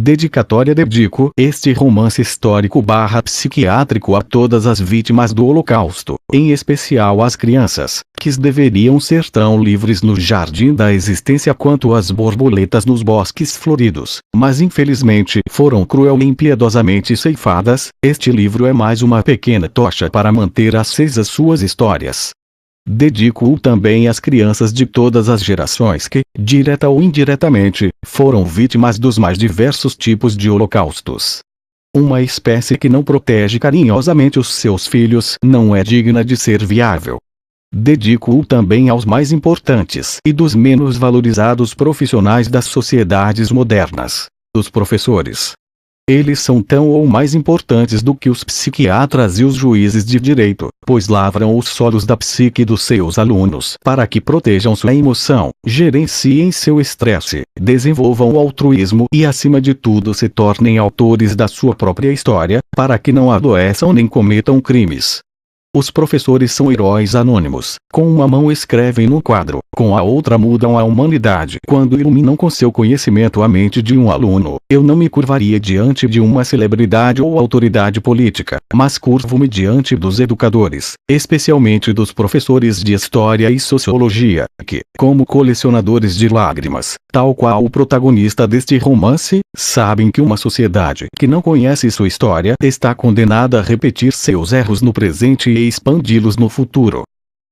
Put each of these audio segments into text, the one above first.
Dedicatória. Dedico este romance histórico/psiquiátrico a todas as vítimas do Holocausto, em especial às crianças, que deveriam ser tão livres no jardim da existência quanto as borboletas nos bosques floridos, mas infelizmente foram cruel e impiedosamente ceifadas. Este livro é mais uma pequena tocha para manter acesas suas histórias. Dedico-o também às crianças de todas as gerações que, direta ou indiretamente, foram vítimas dos mais diversos tipos de holocaustos. Uma espécie que não protege carinhosamente os seus filhos não é digna de ser viável. Dedico-o também aos mais importantes e dos menos valorizados profissionais das sociedades modernas, os professores. Eles são tão ou mais importantes do que os psiquiatras e os juízes de direito, pois lavram os solos da psique dos seus alunos para que protejam sua emoção, gerenciem seu estresse, desenvolvam o altruísmo e acima de tudo se tornem autores da sua própria história, para que não adoeçam nem cometam crimes. Os professores são heróis anônimos, com uma mão escrevem no quadro, com a outra mudam a humanidade. Quando iluminam com seu conhecimento a mente de um aluno, eu não me curvaria diante de uma celebridade ou autoridade política, mas curvo-me diante dos educadores, especialmente dos professores de história e sociologia, que, como colecionadores de lágrimas, tal qual o protagonista deste romance, sabem que uma sociedade que não conhece sua história está condenada a repetir seus erros no presente e expandi-los no futuro.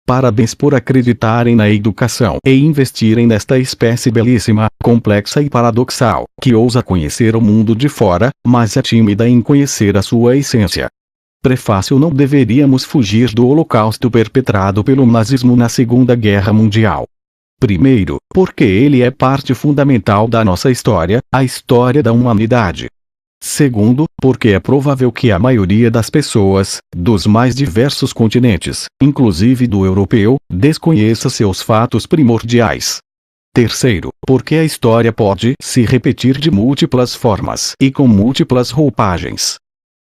Parabéns por acreditarem na educação e investirem nesta espécie belíssima, complexa e paradoxal, que ousa conhecer o mundo de fora, mas é tímida em conhecer a sua essência. Prefácio. Não deveríamos fugir do holocausto perpetrado pelo nazismo na Segunda Guerra Mundial. Primeiro, porque ele é parte fundamental da nossa história, a história da humanidade. Segundo, porque é provável que a maioria das pessoas, dos mais diversos continentes, inclusive do europeu, desconheça seus fatos primordiais. Terceiro, porque a história pode se repetir de múltiplas formas e com múltiplas roupagens.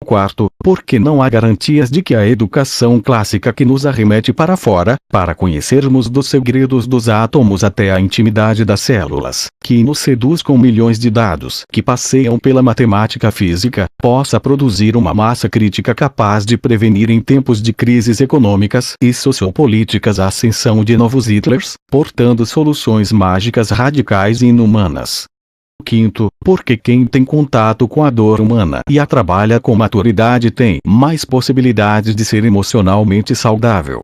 Quarto, porque não há garantias de que a educação clássica que nos arremete para fora, para conhecermos dos segredos dos átomos até a intimidade das células, que nos seduz com milhões de dados que passeiam pela matemática física, possa produzir uma massa crítica capaz de prevenir em tempos de crises econômicas e sociopolíticas a ascensão de novos Hitlers, portando soluções mágicas radicais e inumanas. Quinto, porque quem tem contato com a dor humana e a trabalha com maturidade tem mais possibilidades de ser emocionalmente saudável.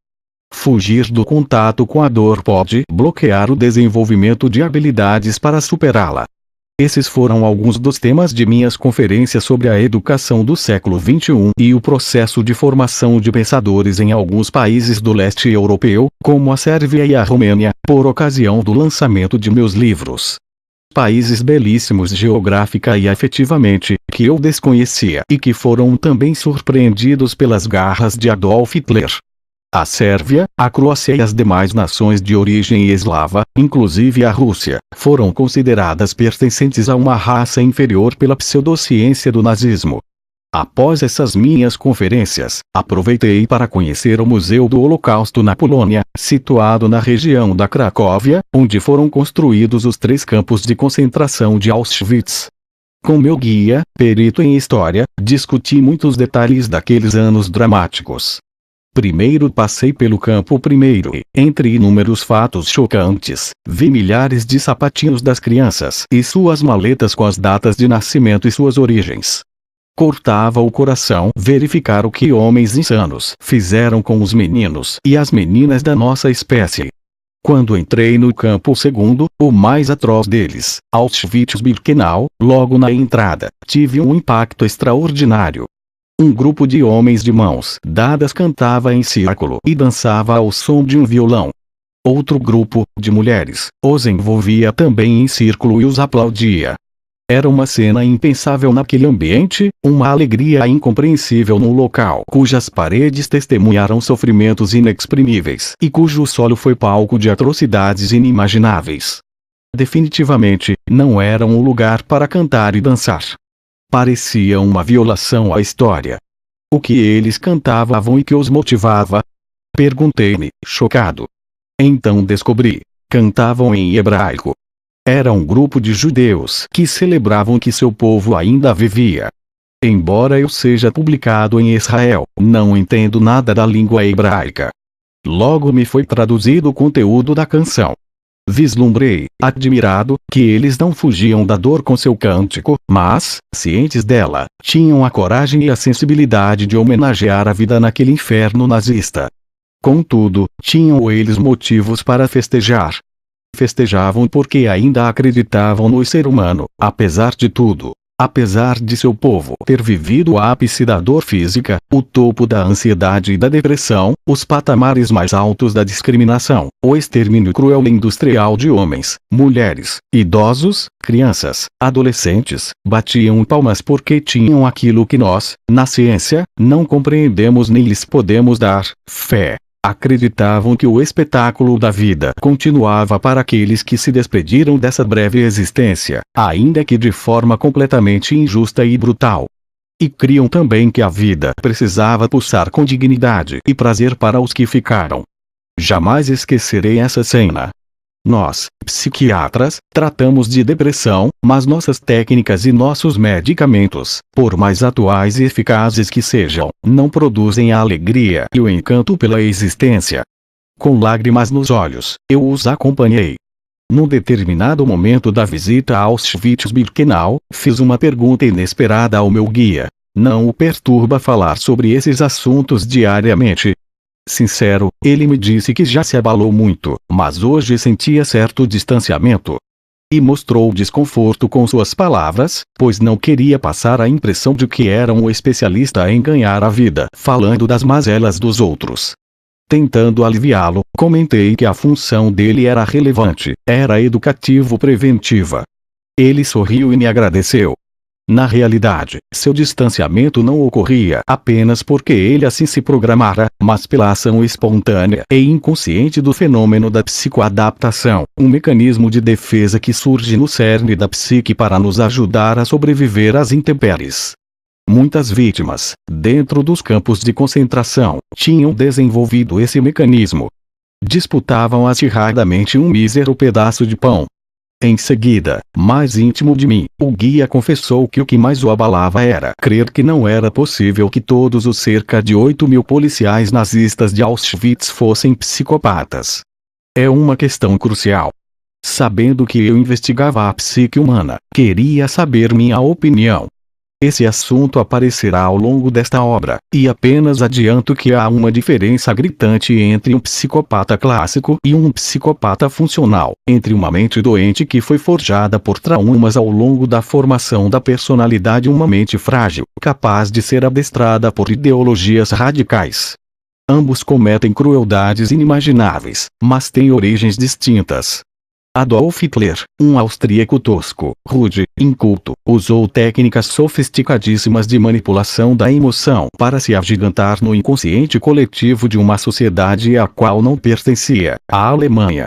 Fugir do contato com a dor pode bloquear o desenvolvimento de habilidades para superá-la. Esses foram alguns dos temas de minhas conferências sobre a educação do século XXI e o processo de formação de pensadores em alguns países do leste europeu, como a Sérvia e a Romênia, por ocasião do lançamento de meus livros. Países belíssimos geográfica e afetivamente, que eu desconhecia e que foram também surpreendidos pelas garras de Adolf Hitler. A Sérvia, a Croácia e as demais nações de origem eslava, inclusive a Rússia, foram consideradas pertencentes a uma raça inferior pela pseudociência do nazismo. Após essas minhas conferências, aproveitei para conhecer o Museu do Holocausto na Polônia, situado na região da Cracóvia, onde foram construídos os 3 campos de concentração de Auschwitz. Com meu guia, perito em história, discuti muitos detalhes daqueles anos dramáticos. Primeiro passei pelo campo primeiro e, entre inúmeros fatos chocantes, vi milhares de sapatinhos das crianças e suas maletas com as datas de nascimento e suas origens. Cortava o coração verificar o que homens insanos fizeram com os meninos e as meninas da nossa espécie. Quando entrei no campo segundo, o mais atroz deles, Auschwitz-Birkenau, logo na entrada, tive um impacto extraordinário. Um grupo de homens de mãos dadas cantava em círculo e dançava ao som de um violão. Outro grupo, de mulheres, os envolvia também em círculo e os aplaudia. Era uma cena impensável naquele ambiente, uma alegria incompreensível no local cujas paredes testemunharam sofrimentos inexprimíveis e cujo solo foi palco de atrocidades inimagináveis. Definitivamente, não era um lugar para cantar e dançar. Parecia uma violação à história. O que eles cantavam e que os motivava? Perguntei-me, chocado. Então descobri. Cantavam em hebraico. Era um grupo de judeus que celebravam que seu povo ainda vivia. Embora eu seja publicado em Israel, não entendo nada da língua hebraica. Logo me foi traduzido o conteúdo da canção. Vislumbrei, admirado, que eles não fugiam da dor com seu cântico, mas, cientes dela, tinham a coragem e a sensibilidade de homenagear a vida naquele inferno nazista. Contudo, tinham eles motivos para festejar. Festejavam porque ainda acreditavam no ser humano, apesar de tudo. Apesar de seu povo ter vivido o ápice da dor física, o topo da ansiedade e da depressão, os patamares mais altos da discriminação, o extermínio cruel e industrial de homens, mulheres, idosos, crianças, adolescentes, batiam palmas porque tinham aquilo que nós, na ciência, não compreendemos nem lhes podemos dar: fé. Acreditavam que o espetáculo da vida continuava para aqueles que se despediram dessa breve existência, ainda que de forma completamente injusta e brutal. E criam também que a vida precisava pulsar com dignidade e prazer para os que ficaram. Jamais esquecerei essa cena. Nós, psiquiatras, tratamos de depressão, mas nossas técnicas e nossos medicamentos, por mais atuais e eficazes que sejam, não produzem a alegria e o encanto pela existência. Com lágrimas nos olhos, eu os acompanhei. Num determinado momento da visita a Auschwitz-Birkenau, fiz uma pergunta inesperada ao meu guia. Não o perturba falar sobre esses assuntos diariamente? Sincero, ele me disse que já se abalou muito, mas hoje sentia certo distanciamento. E mostrou desconforto com suas palavras, pois não queria passar a impressão de que era um especialista em ganhar a vida falando das mazelas dos outros. Tentando aliviá-lo, comentei que a função dele era relevante, era educativo-preventiva. Ele sorriu e me agradeceu. Na realidade, seu distanciamento não ocorria apenas porque ele assim se programara, mas pela ação espontânea e inconsciente do fenômeno da psicoadaptação, um mecanismo de defesa que surge no cerne da psique para nos ajudar a sobreviver às intempéries. Muitas vítimas, dentro dos campos de concentração, tinham desenvolvido esse mecanismo. Disputavam acirradamente um mísero pedaço de pão. Em seguida, mais íntimo de mim, o guia confessou que o que mais o abalava era crer que não era possível que todos os cerca de 8.000 policiais nazistas de Auschwitz fossem psicopatas. É uma questão crucial. Sabendo que eu investigava a psique humana, queria saber minha opinião. Esse assunto aparecerá ao longo desta obra, e apenas adianto que há uma diferença gritante entre um psicopata clássico e um psicopata funcional, entre uma mente doente que foi forjada por traumas ao longo da formação da personalidade e uma mente frágil, capaz de ser adestrada por ideologias radicais. Ambos cometem crueldades inimagináveis, mas têm origens distintas. Adolf Hitler, um austríaco tosco, rude, inculto, usou técnicas sofisticadíssimas de manipulação da emoção para se agigantar no inconsciente coletivo de uma sociedade à qual não pertencia, a Alemanha.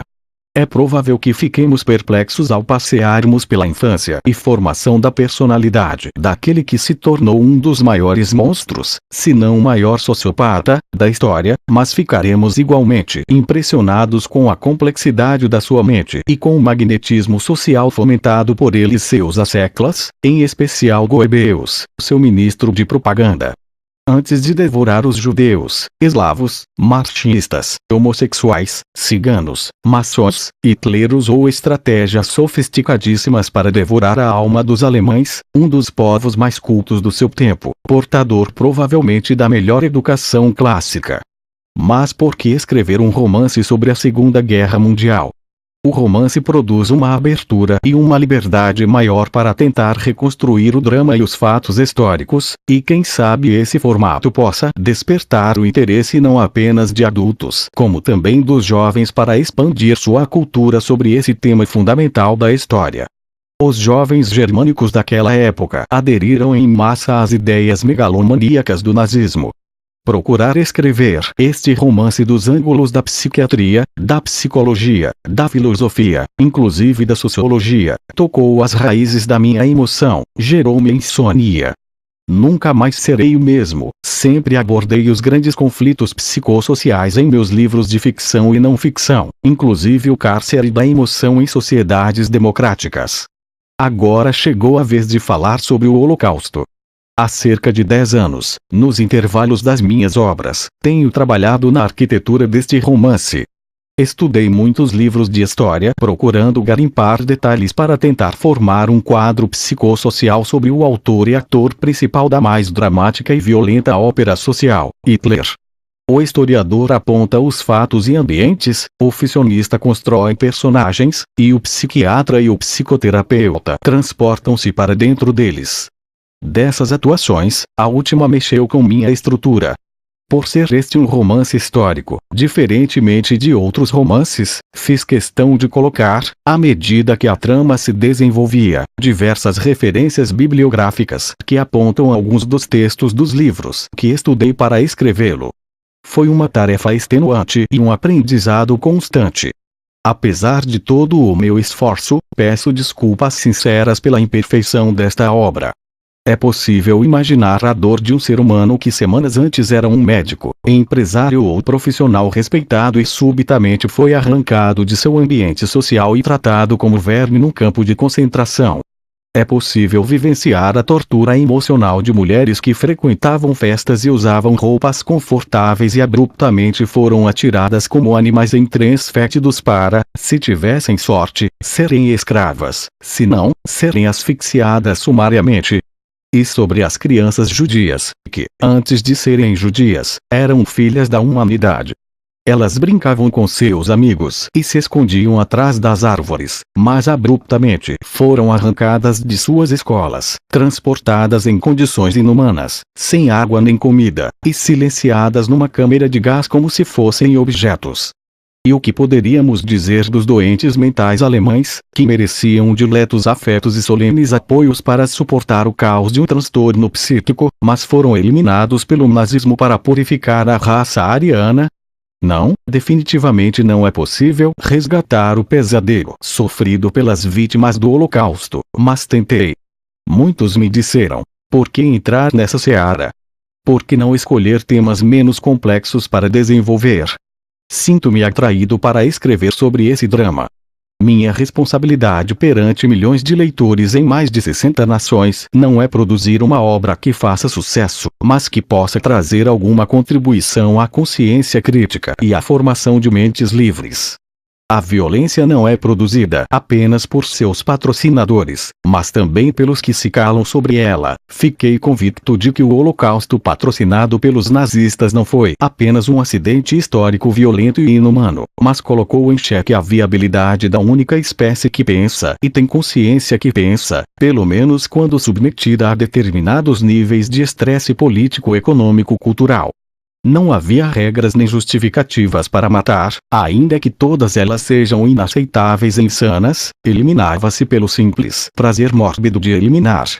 É provável que fiquemos perplexos ao passearmos pela infância e formação da personalidade daquele que se tornou um dos maiores monstros, se não o maior sociopata, da história, mas ficaremos igualmente impressionados com a complexidade da sua mente e com o magnetismo social fomentado por ele e seus asseclas, em especial Goebbels, seu ministro de propaganda. Antes de devorar os judeus, eslavos, marxistas, homossexuais, ciganos, maçons, hitleros ou estratégias sofisticadíssimas para devorar a alma dos alemães, um dos povos mais cultos do seu tempo, portador provavelmente da melhor educação clássica. Mas por que escrever um romance sobre a Segunda Guerra Mundial? O romance produz uma abertura e uma liberdade maior para tentar reconstruir o drama e os fatos históricos, e quem sabe esse formato possa despertar o interesse não apenas de adultos, como também dos jovens para expandir sua cultura sobre esse tema fundamental da história. Os jovens germânicos daquela época aderiram em massa às ideias megalomaníacas do nazismo. Procurar escrever este romance dos ângulos da psiquiatria, da psicologia, da filosofia, inclusive da sociologia, tocou as raízes da minha emoção, gerou-me insônia. Nunca mais serei o mesmo. Sempre abordei os grandes conflitos psicossociais em meus livros de ficção e não ficção, inclusive o cárcere da emoção em sociedades democráticas. Agora chegou a vez de falar sobre o Holocausto. Há cerca de 10 anos, nos intervalos das minhas obras, tenho trabalhado na arquitetura deste romance. Estudei muitos livros de história procurando garimpar detalhes para tentar formar um quadro psicossocial sobre o autor e ator principal da mais dramática e violenta ópera social, Hitler. O historiador aponta os fatos e ambientes, o ficcionista constrói personagens, e o psiquiatra e o psicoterapeuta transportam-se para dentro deles. Dessas atuações, a última mexeu com minha estrutura. Por ser este um romance histórico, diferentemente de outros romances, fiz questão de colocar, à medida que a trama se desenvolvia, diversas referências bibliográficas que apontam alguns dos textos dos livros que estudei para escrevê-lo. Foi uma tarefa extenuante e um aprendizado constante. Apesar de todo o meu esforço, peço desculpas sinceras pela imperfeição desta obra. É possível imaginar a dor de um ser humano que semanas antes era um médico, empresário ou profissional respeitado e subitamente foi arrancado de seu ambiente social e tratado como verme num campo de concentração. É possível vivenciar a tortura emocional de mulheres que frequentavam festas e usavam roupas confortáveis e abruptamente foram atiradas como animais em trens fétidos para, se tivessem sorte, serem escravas, se não, serem asfixiadas sumariamente. E sobre as crianças judias, que, antes de serem judias, eram filhas da humanidade. Elas brincavam com seus amigos e se escondiam atrás das árvores, mas abruptamente foram arrancadas de suas escolas, transportadas em condições inumanas, sem água nem comida, e silenciadas numa câmara de gás como se fossem objetos. E o que poderíamos dizer dos doentes mentais alemães, que mereciam diletos afetos e solenes apoios para suportar o caos de um transtorno psíquico, mas foram eliminados pelo nazismo para purificar a raça ariana? Não, definitivamente não é possível resgatar o pesadelo sofrido pelas vítimas do Holocausto, mas tentei. Muitos me disseram: por que entrar nessa seara? Por que não escolher temas menos complexos para desenvolver? Sinto-me atraído para escrever sobre esse drama. Minha responsabilidade perante milhões de leitores em mais de 60 nações não é produzir uma obra que faça sucesso, mas que possa trazer alguma contribuição à consciência crítica e à formação de mentes livres. A violência não é produzida apenas por seus patrocinadores, mas também pelos que se calam sobre ela. Fiquei convicto de que o Holocausto patrocinado pelos nazistas não foi apenas um acidente histórico violento e inumano, mas colocou em xeque a viabilidade da única espécie que pensa e tem consciência que pensa, pelo menos quando submetida a determinados níveis de estresse político-econômico-cultural. Não havia regras nem justificativas para matar, ainda que todas elas sejam inaceitáveis e insanas, eliminava-se pelo simples prazer mórbido de eliminar.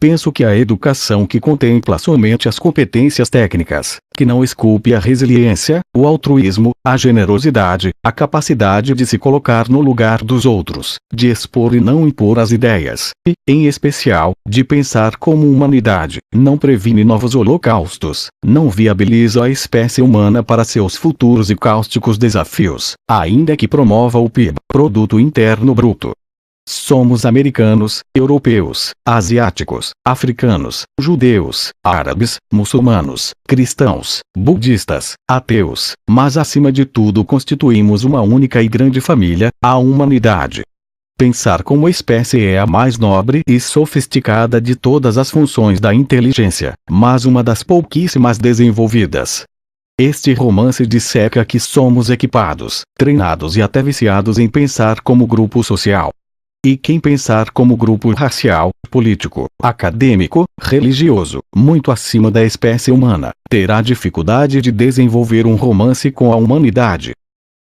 Penso que a educação que contempla somente as competências técnicas, que não esculpe a resiliência, o altruísmo, a generosidade, a capacidade de se colocar no lugar dos outros, de expor e não impor as ideias, e, em especial, de pensar como humanidade, não previne novos holocaustos, não viabiliza a espécie humana para seus futuros e cáusticos desafios, ainda que promova o PIB, Produto Interno Bruto. Somos americanos, europeus, asiáticos, africanos, judeus, árabes, muçulmanos, cristãos, budistas, ateus, mas acima de tudo constituímos uma única e grande família, a humanidade. Pensar como espécie é a mais nobre e sofisticada de todas as funções da inteligência, mas uma das pouquíssimas desenvolvidas. Este romance disseca que somos equipados, treinados e até viciados em pensar como grupo social. E quem pensar como grupo racial, político, acadêmico, religioso, muito acima da espécie humana, terá dificuldade de desenvolver um romance com a humanidade.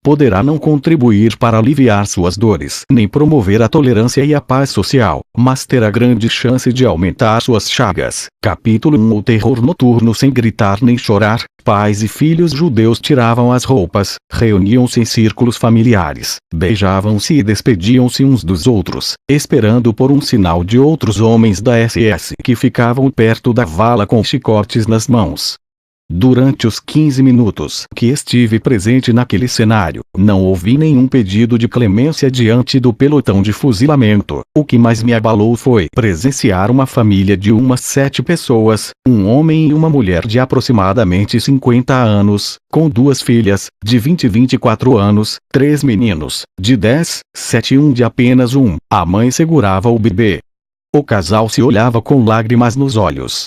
poderá não contribuir para aliviar suas dores, nem promover a tolerância e a paz social, mas terá grande chance de aumentar suas chagas. Capítulo 1. O terror noturno. Sem gritar nem chorar, pais e filhos judeus tiravam as roupas, reuniam-se em círculos familiares, beijavam-se e despediam-se uns dos outros, esperando por um sinal de outros homens da SS que ficavam perto da vala com chicotes nas mãos. Durante os 15 minutos que estive presente naquele cenário, não ouvi nenhum pedido de clemência diante do pelotão de fuzilamento. O que mais me abalou foi presenciar uma família de umas 7 pessoas, um homem e uma mulher de aproximadamente 50 anos, com 2 filhas, de 20 e 24 anos, 3 meninos, de 10, 7 e um de apenas 1. A mãe segurava o bebê. O casal se olhava com lágrimas nos olhos.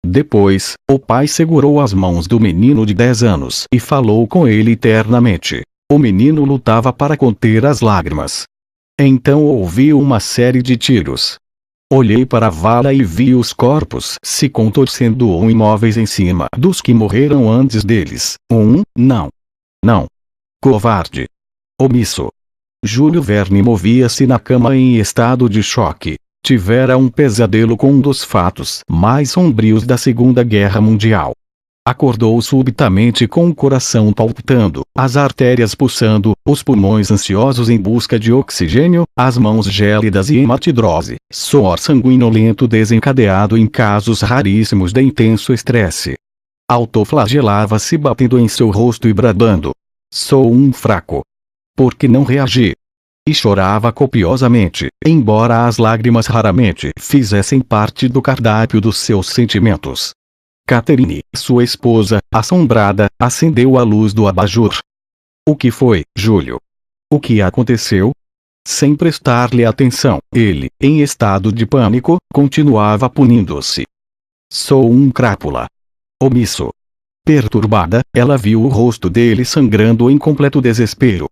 Depois, o pai segurou as mãos do menino de 10 anos e falou com ele ternamente. O menino lutava para conter as lágrimas. Então ouvi uma série de tiros. Olhei para a vala e vi os corpos se contorcendo ou imóveis em cima dos que morreram antes deles. Não. Covarde. Omisso. Júlio Verne movia-se na cama em estado de choque. Tivera um pesadelo com um dos fatos mais sombrios da Segunda Guerra Mundial. Acordou subitamente com o coração palpitando, as artérias pulsando, os pulmões ansiosos em busca de oxigênio, as mãos gélidas e hematidrose, suor sanguinolento desencadeado em casos raríssimos de intenso estresse. Autoflagelava-se batendo em seu rosto e bradando: "Sou um fraco. Por que não reagi?" E chorava copiosamente, embora as lágrimas raramente fizessem parte do cardápio dos seus sentimentos. Catherine, sua esposa, assombrada, acendeu a luz do abajur. "O que foi, Júlio? O que aconteceu?" Sem prestar-lhe atenção, ele, em estado de pânico, continuava punindo-se. "Sou um crápula. Omisso." Perturbada, ela viu o rosto dele sangrando em completo desespero.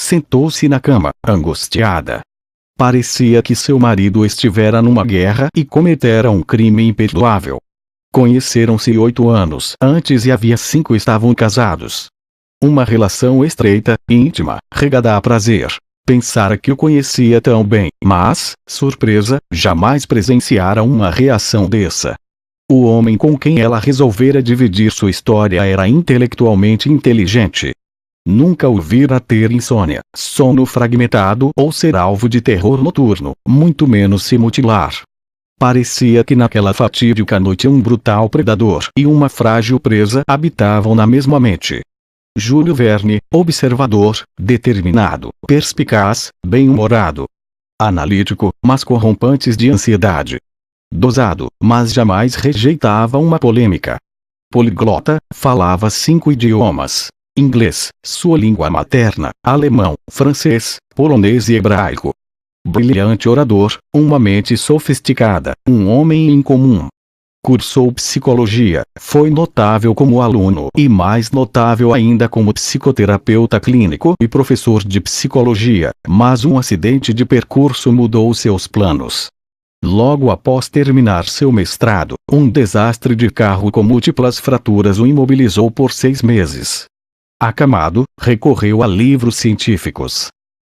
Sentou-se na cama, angustiada. Parecia que seu marido estivera numa guerra e cometera um crime imperdoável. Conheceram-se 8 anos antes e havia 5 estavam casados. Uma relação estreita, íntima, regada a prazer. Pensara que o conhecia tão bem, mas, surpresa, jamais presenciara uma reação dessa. O homem com quem ela resolvera dividir sua história era intelectualmente inteligente. Nunca o vira ter insônia, sono fragmentado ou ser alvo de terror noturno, muito menos se mutilar. Parecia que naquela fatídica noite um brutal predador e uma frágil presa habitavam na mesma mente. Júlio Verne, observador, determinado, perspicaz, bem-humorado. Analítico, mas com rompantes de ansiedade. Dosado, mas jamais rejeitava uma polêmica. Poliglota, falava 5 idiomas. Inglês, sua língua materna, alemão, francês, polonês e hebraico. Brilhante orador, uma mente sofisticada, um homem incomum. Cursou psicologia, foi notável como aluno e mais notável ainda como psicoterapeuta clínico e professor de psicologia, mas um acidente de percurso mudou seus planos. Logo após terminar seu mestrado, um desastre de carro com múltiplas fraturas o imobilizou por 6 meses. Acamado, recorreu a livros científicos.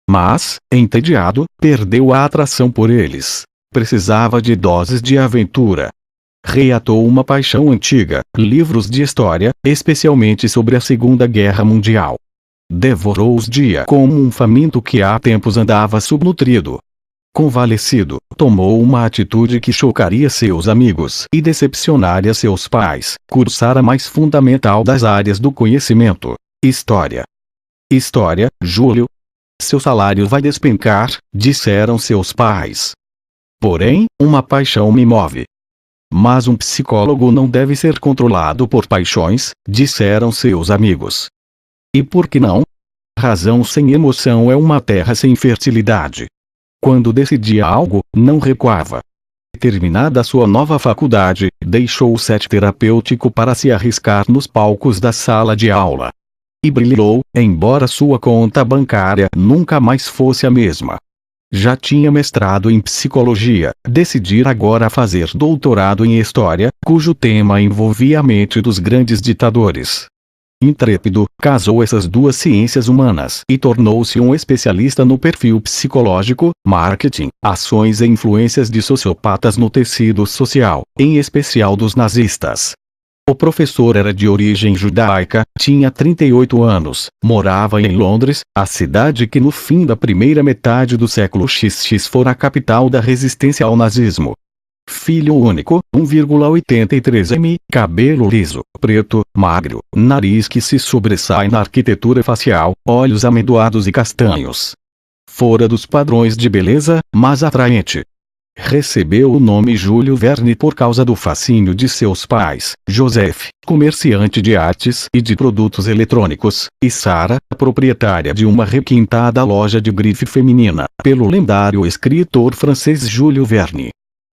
Mas, entediado, perdeu a atração por eles. Precisava de doses de aventura. Reatou uma paixão antiga, livros de história, especialmente sobre a Segunda Guerra Mundial. Devorou-os dia como um faminto que há tempos andava subnutrido. Convalescido, tomou uma atitude que chocaria seus amigos e decepcionaria seus pais. Cursara a mais fundamental das áreas do conhecimento. História. História, Júlio? Seu salário vai despencar, disseram seus pais. Porém, uma paixão me move. Mas um psicólogo não deve ser controlado por paixões, disseram seus amigos. E por que não? Razão sem emoção é uma terra sem fertilidade. Quando decidia algo, não recuava. Terminada sua nova faculdade, deixou o set terapêutico para se arriscar nos palcos da sala de aula. E brilhou, embora sua conta bancária nunca mais fosse a mesma. Já tinha mestrado em psicologia, decidir agora fazer doutorado em história, cujo tema envolvia a mente dos grandes ditadores. intrépido, casou essas duas ciências humanas e tornou-se um especialista no perfil psicológico, marketing, ações e influências de sociopatas no tecido social, em especial dos nazistas. O professor era de origem judaica, tinha 38 anos, morava em Londres, a cidade que no fim da primeira metade do século XX fora a capital da resistência ao nazismo. Filho único, 1,83 m, cabelo liso, preto, magro, nariz que se sobressai na arquitetura facial, olhos amendoados e castanhos. Fora dos padrões de beleza, mas atraente. Recebeu o nome Júlio Verne por causa do fascínio de seus pais, Joseph, comerciante de artes e de produtos eletrônicos, e Sarah, proprietária de uma requintada loja de grife feminina, pelo lendário escritor francês Júlio Verne.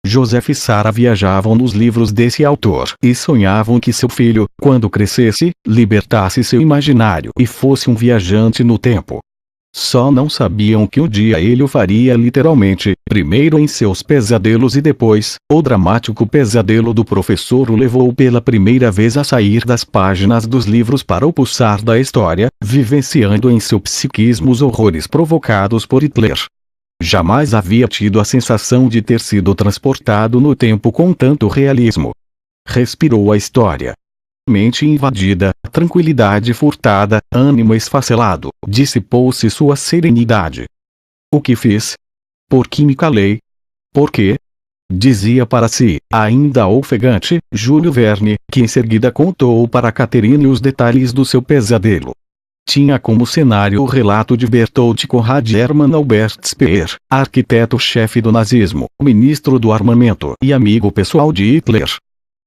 Joseph e Sarah viajavam nos livros desse autor e sonhavam que seu filho, quando crescesse, libertasse seu imaginário e fosse um viajante no tempo. Só não sabiam que um dia ele o faria literalmente, primeiro em seus pesadelos e depois, o dramático pesadelo do professor o levou pela primeira vez a sair das páginas dos livros para o pulsar da história, vivenciando em seu psiquismo os horrores provocados por Hitler. Jamais havia tido a sensação de ter sido transportado no tempo com tanto realismo. Respirou a história. Mente invadida, tranquilidade furtada, ânimo esfacelado, dissipou-se sua serenidade. O que fiz? Por que me calei? Por quê? Dizia para si, ainda ofegante, Júlio Verne, que em seguida contou para Catherine os detalhes do seu pesadelo. Tinha como cenário o relato de Bertold Conrad Hermann Albert Speer, arquiteto-chefe do nazismo, ministro do armamento e amigo pessoal de Hitler.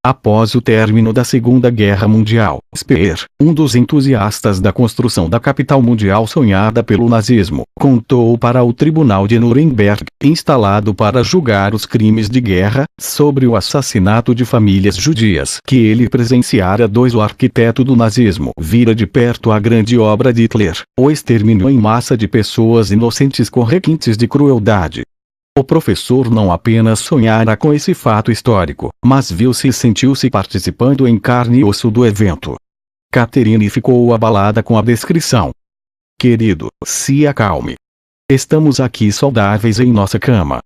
Após o término da Segunda Guerra Mundial, Speer, um dos entusiastas da construção da capital mundial sonhada pelo nazismo, contou para o Tribunal de Nuremberg, instalado para julgar os crimes de guerra, sobre o assassinato de famílias judias que ele presenciara. O arquiteto do nazismo vira de perto a grande obra de Hitler, o extermínio em massa de pessoas inocentes com requintes de crueldade. O professor não apenas sonhara com esse fato histórico, mas viu-se e sentiu-se participando em carne e osso do evento. Catherine ficou abalada com a descrição. Querido, se acalme. Estamos aqui saudáveis em nossa cama.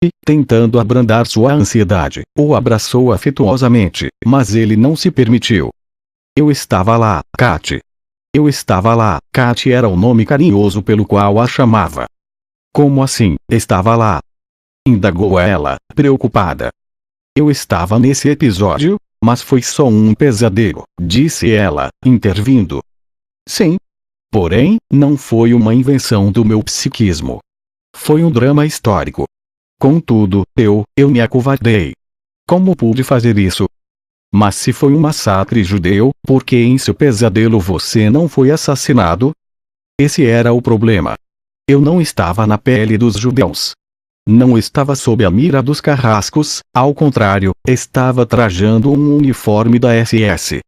E, tentando abrandar sua ansiedade, o abraçou afetuosamente, mas ele não se permitiu. Eu estava lá, Cat. Eu estava lá. Cat era o nome carinhoso pelo qual a chamava. Como assim, estava lá? Indagou ela, preocupada. Eu estava nesse episódio, mas foi só um pesadelo, disse ela, intervindo. Sim. Porém, não foi uma invenção do meu psiquismo. Foi um drama histórico. Contudo, eu me acovardei. Como pude fazer isso? Mas se foi um massacre judeu, por que em seu pesadelo você não foi assassinado? Esse era o problema. Eu não estava na pele dos judeus. Não estava sob a mira dos carrascos, ao contrário, estava trajando um uniforme da SS.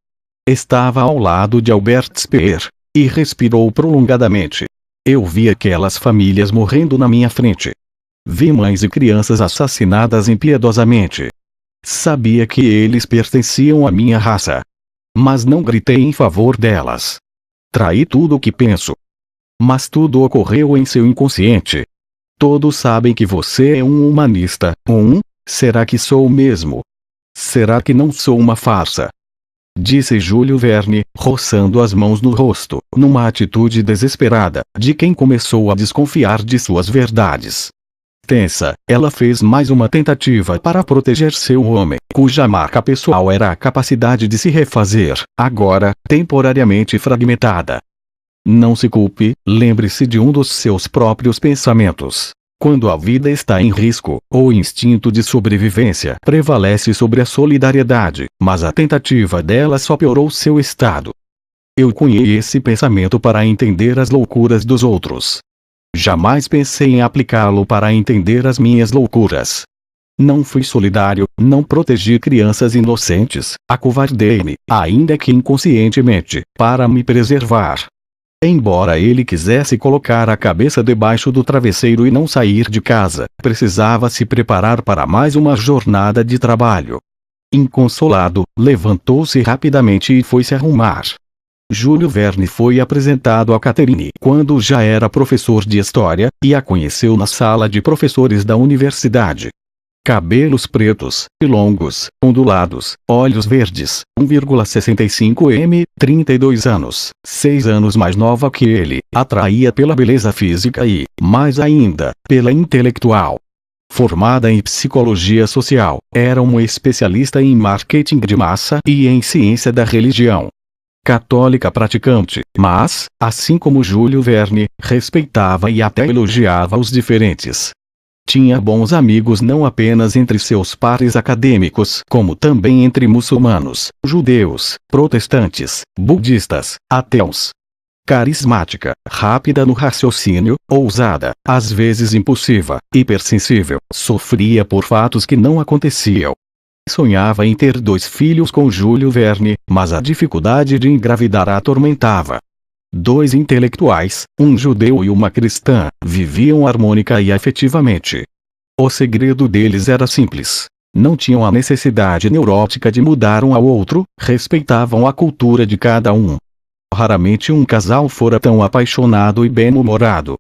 Estava ao lado de Albert Speer. E respirou prolongadamente. Eu vi aquelas famílias morrendo na minha frente. Vi mães e crianças assassinadas impiedosamente. Sabia que eles pertenciam à minha raça. Mas não gritei em favor delas. Traí tudo o que penso. Mas tudo ocorreu em seu inconsciente. Todos sabem que você é um humanista. Será que sou mesmo? Será que não sou uma farsa? Disse Júlio Verne, roçando as mãos no rosto, numa atitude desesperada, de quem começou a desconfiar de suas verdades. Tensa, ela fez mais uma tentativa para proteger seu homem, cuja marca pessoal era a capacidade de se refazer, agora, temporariamente fragmentada. Não se culpe, lembre-se de um dos seus próprios pensamentos. Quando a vida está em risco, o instinto de sobrevivência prevalece sobre a solidariedade, mas a tentativa dela só piorou seu estado. Eu cunhei esse pensamento para entender as loucuras dos outros. Jamais pensei em aplicá-lo para entender as minhas loucuras. Não fui solidário, não protegi crianças inocentes, acovardei-me, ainda que inconscientemente, para me preservar. Embora ele quisesse colocar a cabeça debaixo do travesseiro e não sair de casa, precisava se preparar para mais uma jornada de trabalho. Inconsolado, levantou-se rapidamente e foi se arrumar. Júlio Verne foi apresentado a Catherine quando já era professor de história, e a conheceu na sala de professores da universidade. Cabelos pretos, e longos, ondulados, olhos verdes, 1,65 m, 32 anos, 6 anos mais nova que ele, atraía pela beleza física e, mais ainda, pela intelectual. Formada em psicologia social, era uma especialista em marketing de massa e em ciência da religião. Católica praticante, mas, assim como Júlio Verne, respeitava e até elogiava os diferentes. Tinha bons amigos não apenas entre seus pares acadêmicos, como também entre muçulmanos, judeus, protestantes, budistas, ateus. Carismática, rápida no raciocínio, ousada, às vezes impulsiva, hipersensível, sofria por fatos que não aconteciam. Sonhava em ter 2 filhos com Júlio Verne, mas a dificuldade de engravidar a atormentava. 2 intelectuais, um judeu e uma cristã, viviam harmônica e afetivamente. O segredo deles era simples. Não tinham a necessidade neurótica de mudar um ao outro, respeitavam a cultura de cada um. Raramente um casal fora tão apaixonado e bem-humorado.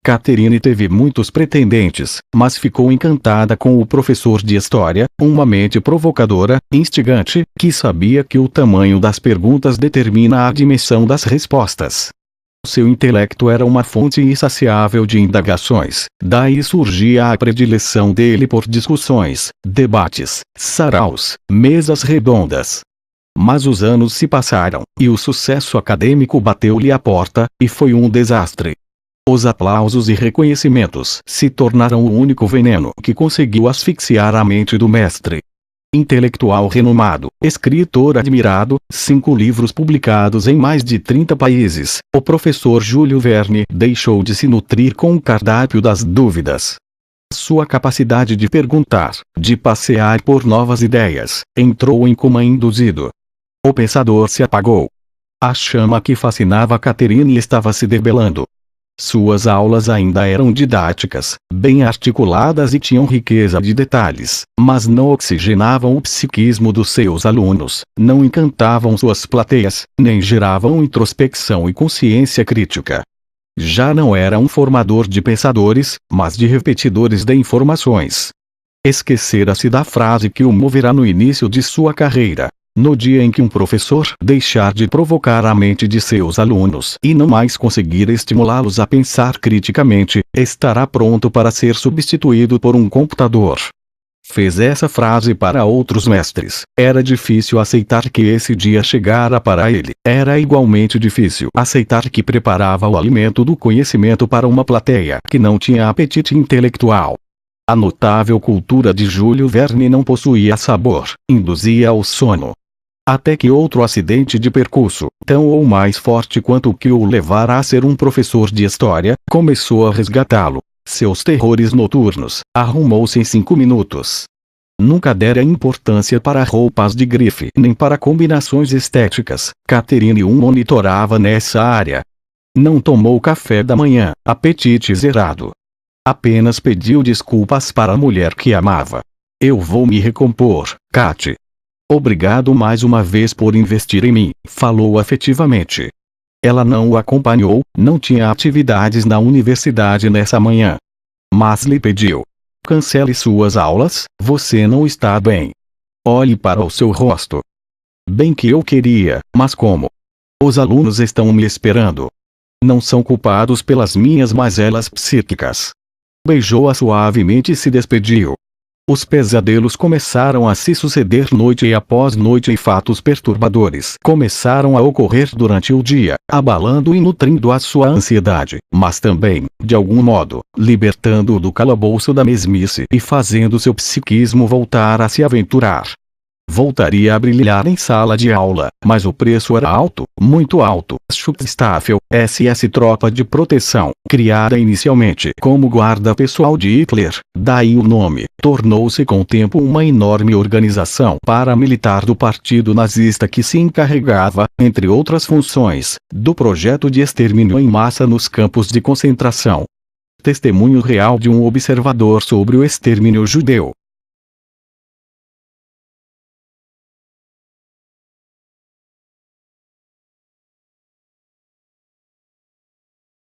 Catherine teve muitos pretendentes, mas ficou encantada com o professor de história, uma mente provocadora, instigante, que sabia que o tamanho das perguntas determina a dimensão das respostas. Seu intelecto era uma fonte insaciável de indagações, daí surgia a predileção dele por discussões, debates, saraus, mesas redondas. Mas os anos se passaram, e o sucesso acadêmico bateu-lhe à porta, e foi um desastre. Os aplausos e reconhecimentos se tornaram o único veneno que conseguiu asfixiar a mente do mestre. Intelectual renomado, escritor admirado, 5 livros publicados em mais de 30 países, o professor Júlio Verne deixou de se nutrir com o cardápio das dúvidas. Sua capacidade de perguntar, de passear por novas ideias, entrou em coma induzido. O pensador se apagou. A chama que fascinava Catherine estava se debelando. Suas aulas ainda eram didáticas, bem articuladas e tinham riqueza de detalhes, mas não oxigenavam o psiquismo dos seus alunos, não encantavam suas plateias, nem geravam introspecção e consciência crítica. Já não era um formador de pensadores, mas de repetidores de informações. Esquecera-se da frase que o moverá no início de sua carreira. No dia em que um professor deixar de provocar a mente de seus alunos e não mais conseguir estimulá-los a pensar criticamente, estará pronto para ser substituído por um computador. Fez essa frase para outros mestres. Era difícil aceitar que esse dia chegara para ele. Era igualmente difícil aceitar que preparava o alimento do conhecimento para uma plateia que não tinha apetite intelectual. A notável cultura de Júlio Verne não possuía sabor, induzia ao sono. Até que outro acidente de percurso, tão ou mais forte quanto o que o levara a ser um professor de história, começou a resgatá-lo. Seus terrores noturnos, arrumou-se em 5 minutos. Nunca dera importância para roupas de grife nem para combinações estéticas. Catherine o monitorava nessa área. Não tomou café da manhã, apetite zerado. Apenas pediu desculpas para a mulher que amava. Eu vou me recompor, Kate. Obrigado mais uma vez por investir em mim, falou afetivamente. Ela não o acompanhou, não tinha atividades na universidade nessa manhã. Mas lhe pediu: cancele suas aulas, você não está bem. Olhe para o seu rosto. Bem que eu queria, mas como? Os alunos estão me esperando. Não são culpados pelas minhas mazelas psíquicas. Beijou-a suavemente e se despediu. Os pesadelos começaram a se suceder noite após noite e fatos perturbadores começaram a ocorrer durante o dia, abalando e nutrindo a sua ansiedade, mas também, de algum modo, libertando-o do calabouço da mesmice e fazendo seu psiquismo voltar a se aventurar. Voltaria a brilhar em sala de aula, mas o preço era alto, muito alto. Schutzstaffel, SS Tropa de Proteção, criada inicialmente como guarda pessoal de Hitler, daí o nome, tornou-se com o tempo uma enorme organização paramilitar do partido nazista que se encarregava, entre outras funções, do projeto de extermínio em massa nos campos de concentração. Testemunho real de um observador sobre o extermínio judeu.